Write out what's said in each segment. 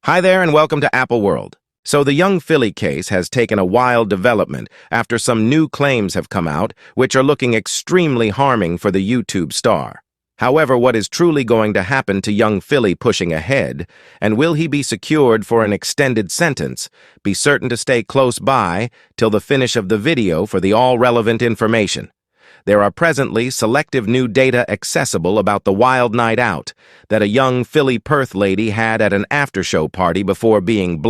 Hi there and welcome to Apple World. So the young Philly case has taken a wild development after some new claims have come out which are looking extremely harming for the YouTube star. However, what is truly going to happen to young Philly pushing ahead, and will he be secured for an extended sentence? Be certain to stay close by till the finish of the video for the all-relevant information. There are presently selective new data accessible about the wild night out that a young Philly Perth lady had at an after-show party before being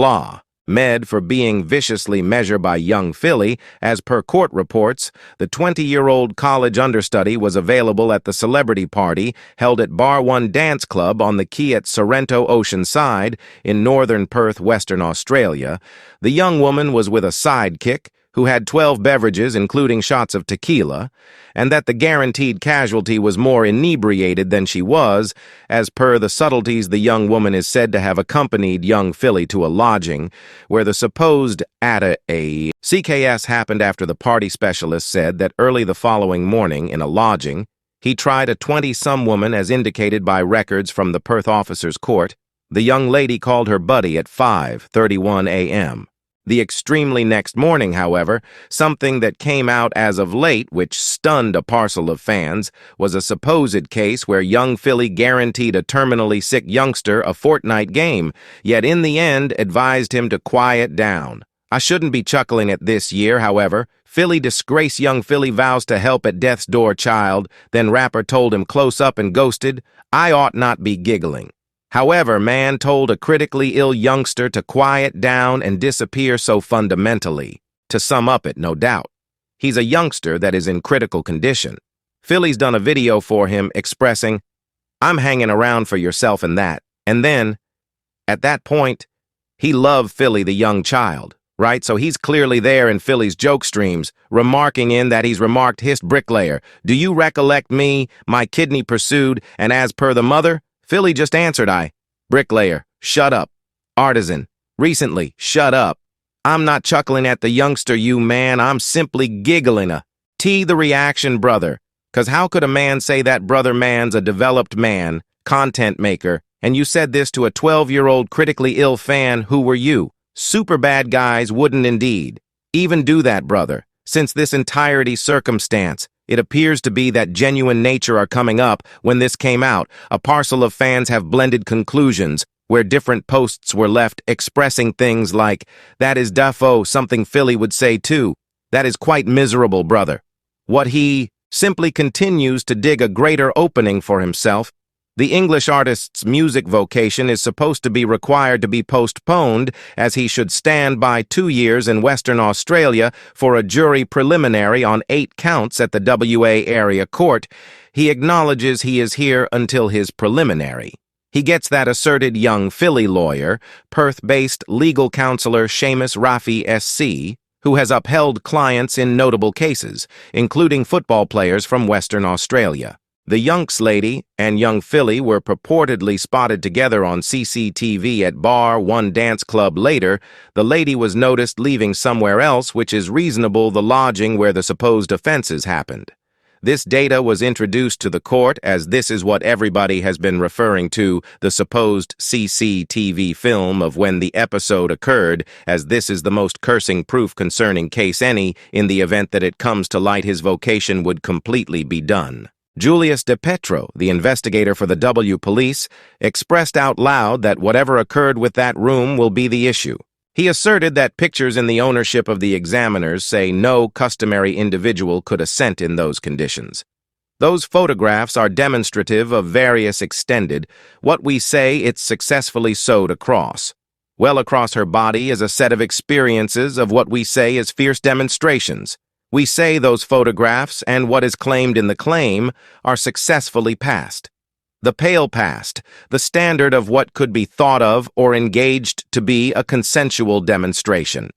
med for being viciously measured by young Philly. As per court reports, the 20-year-old college understudy was available at the celebrity party held at Bar One Dance Club on the quay at Sorrento Oceanside in northern Perth, Western Australia. The young woman was with a sidekick who had 12 beverages, including shots of tequila, and that the guaranteed casualty was more inebriated than she was. As per the subtleties, the young woman is said to have accompanied young Philly to a lodging where the supposed CKS happened after the party specialist said that early the following morning in a lodging, he tried a 20-some woman as indicated by records from the Perth officer's court. The young lady called her buddy at 5:31 a.m. The extremely next morning, however, something that came out as of late which stunned a parcel of fans was a supposed case where young Philly guaranteed a terminally sick youngster a fortnight game, yet in the end advised him to quiet down. I shouldn't be chuckling at this year, however. Philly disgrace young Philly vows to help at death's door child, then rapper told him close up and ghosted. I ought not be giggling. However, man told a critically ill youngster to quiet down and disappear so fundamentally. To sum up it, no doubt. He's a youngster that is in critical condition. Philly's done a video for him expressing, "I'm hanging around for yourself and that." And then, at that point, he loved Philly the young child, right? So he's clearly there in Philly's joke streams, remarking in that he's remarked his bricklayer. "Do you recollect me? My kidney pursued, and as per the mother?" Philly just answered, bricklayer, shut up. Artisan, recently, shut up. I'm not chuckling at the youngster, you man, I'm simply giggling. The reaction, brother. 'Cause how could a man say that brother man's a developed man, content maker, and you said this to a 12-year-old critically ill fan? Who were you? Super bad guys wouldn't indeed even do that, brother. Since this entirety circumstance, it appears to be that genuine nature are coming up. When this came out, a parcel of fans have blended conclusions where different posts were left expressing things like, "That is duffo," something Philly would say too. "That is quite miserable, brother." What he simply continues to dig a greater opening for himself. The English artist's music vocation is supposed to be required to be postponed, as he should stand by 2 years in Western Australia for a jury preliminary on 8 counts at the WA area court. He acknowledges he is here until his preliminary. He gets that asserted young Philly lawyer, Perth-based legal counselor Seamus Rafi SC, who has upheld clients in notable cases, including football players from Western Australia. The Yunks lady and young Philly were purportedly spotted together on CCTV at Bar One Dance Club. Later, the lady was noticed leaving somewhere else, which is reasonable, the lodging where the supposed offenses happened. This data was introduced to the court as this is what everybody has been referring to, the supposed CCTV film of when the episode occurred, as this is the most cursing proof concerning case any. In the event that it comes to light, his vocation would completely be done. Julius De Petro, the investigator for the W Police, expressed out loud that whatever occurred with that room will be the issue. He asserted that pictures in the ownership of the examiners say no customary individual could assent in those conditions. Those photographs are demonstrative of various extended, what we say it's successfully sewed across. Well across her body is a set of experiences of what we say is fierce demonstrations. We say those photographs and what is claimed in the claim are successfully passed. The pale past, the standard of what could be thought of or engaged to be a consensual demonstration.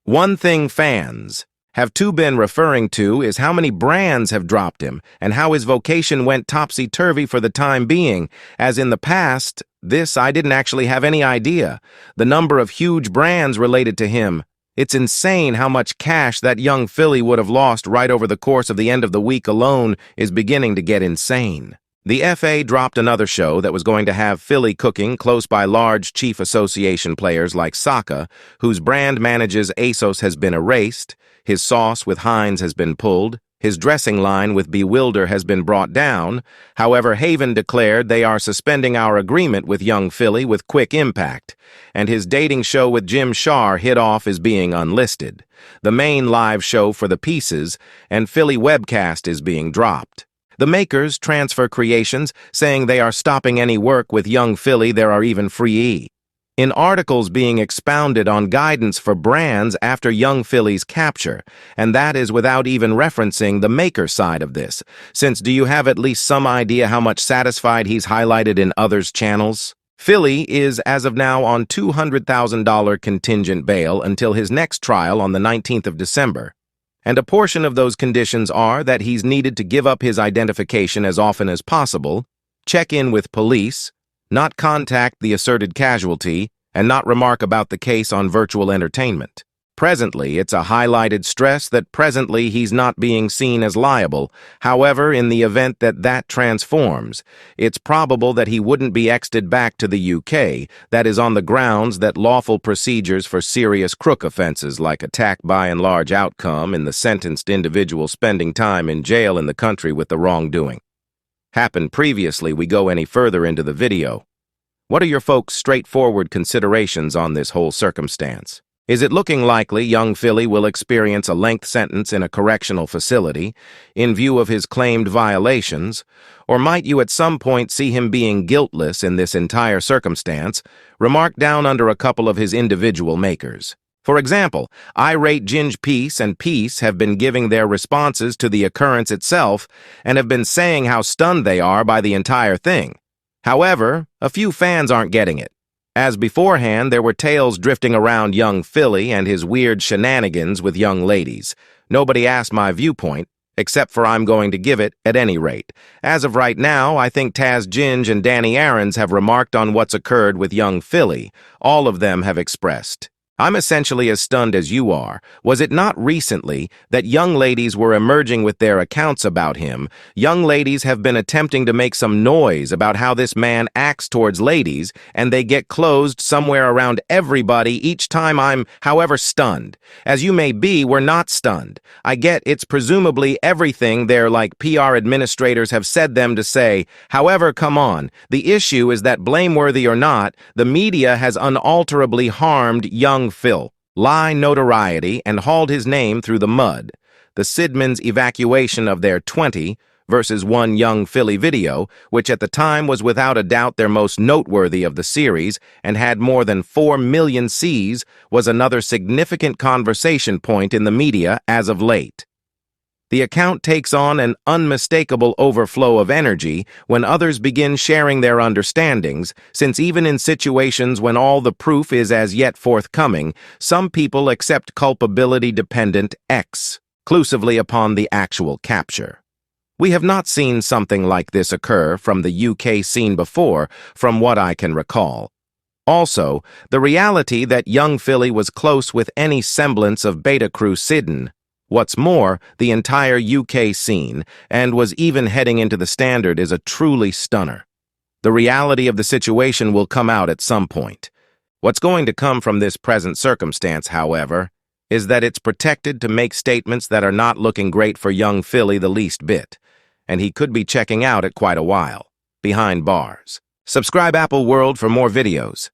One thing fans have too been referring to is how many brands have dropped him and how his vocation went topsy-turvy for the time being, as in the past, this I didn't actually have any idea. The number of huge brands related to him. It's insane how much cash that young Philly would have lost right over the course of the end of the week alone is beginning to get insane. The FA dropped another show that was going to have Philly cooking close by large Chief Association players like Saka, whose brand manages ASOS has been erased, his sauce with Heinz has been pulled, his dressing line with Bewilder has been brought down. However, Haven declared they are suspending our agreement with young Philly with quick impact, and his dating show with Jim Shar hit off as being unlisted. The main live show for the pieces and Philly webcast is being dropped. The makers, Transfer Creations, saying they are stopping any work with young Philly. There are even free in articles being expounded on guidance for brands after young Philly's capture, and that is without even referencing the maker side of this, since do you have at least some idea how much satisfied he's highlighted in others' channels? Philly is, as of now, on $200,000 contingent bail until his next trial on the 19th of December. And a portion of those conditions are that he's needed to give up his identification as often as possible, check in with police, not contact the asserted casualty, and not remark about the case on virtual entertainment. Presently, it's a highlighted stress that presently he's not being seen as liable. However, in the event that that transforms, it's probable that he wouldn't be exted back to the UK, that is on the grounds that lawful procedures for serious crook offenses like attack by and large outcome in the sentenced individual spending time in jail in the country with the wrongdoing. Happened previously. We go any further into the video. What are your folks' straightforward considerations on this whole circumstance? Is it looking likely young Philly will experience a length sentence in a correctional facility in view of his claimed violations, or might you at some point see him being guiltless in this entire circumstance, remarked down under a couple of his individual makers? For example, Irate Ginge Peace and Peace have been giving their responses to the occurrence itself and have been saying how stunned they are by the entire thing. However, a few fans aren't getting it, as beforehand there were tales drifting around young Philly and his weird shenanigans with young ladies. Nobody asked my viewpoint, except for I'm going to give it at any rate. As of right now, I think Taz Ginge and Danny Aarons have remarked on what's occurred with young Philly. All of them have expressed. I'm essentially as stunned as you are. Was it not recently that young ladies were emerging with their accounts about him? Young ladies have been attempting to make some noise about how this man acts towards ladies, and they get closed somewhere around everybody each time. I'm, however, stunned. As you may be, we're not stunned. I get it's presumably everything their PR administrators have said them to say. However, come on. The issue is that, blameworthy or not, the media has unalterably harmed young Phil, lie notoriety, and hauled his name through the mud. The Sidmans' evacuation of their 20 versus 1 young Philly video, which at the time was without a doubt their most noteworthy of the series and had more than 4 million sees, was another significant conversation point in the media as of late. The account takes on an unmistakable overflow of energy when others begin sharing their understandings, since even in situations when all the proof is as yet forthcoming, some people accept culpability dependent exclusively upon the actual capture. We have not seen something like this occur from the UK scene before, from what I can recall. Also, the reality that young Philly was close with any semblance of Beta Crew Sidden. What's more, the entire UK scene, and was even heading into the Standard, is a truly stunner. The reality of the situation will come out at some point. What's going to come from this present circumstance, however, is that it's protected to make statements that are not looking great for young Philly the least bit, and he could be checking out at quite a while, behind bars. Subscribe Apple World for more videos.